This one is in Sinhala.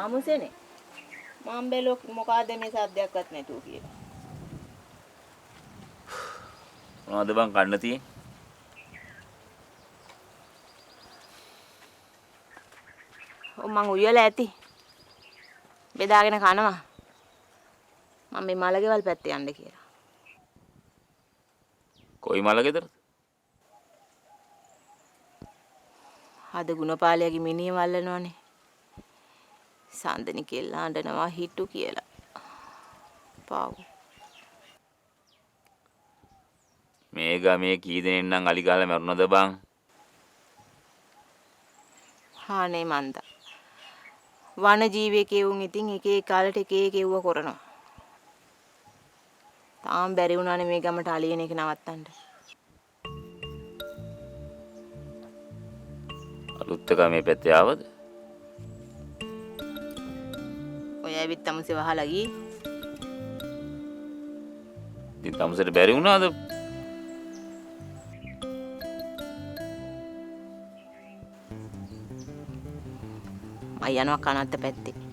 ආමුසෙනේ. මම බැලුව මොකಾದ මේ සද්දයක්වත් නැතුව කියලා. මොනවද බං කන්න තියෙන්නේ? මං උයලා ඇති. බෙදාගෙන කනවා. මම මේ මලකෙවල් පැත්තේ යන්න කියලා. කොයි මල ගෙදරද? අද ගුණපාලයාගේ මිනිහ වල්ලනෝනේ. සඳනි කෙල්ල අඬනවා හිටු කියලා. පාව්. මේ ගමේ කී දෙනෙක් නම් අලි ගහලා මරුණද බං? හානේ මන්දා. වන ජීවිකේ උන් ඉතින් එක එක කාලට එක එක එව්ව කරනවා. තාම බැරි වුණානේ මේ ගමට අලියන එක නවත්තන්න. අලුත් එක මේ පැත්තේ ආවද? ඔය ඇවිත් තමුසේ වහලා ගියේ. ඉතින් තමුසෙට බැරි වුණාද? මම යනවා කනත්ත පැත්තේ.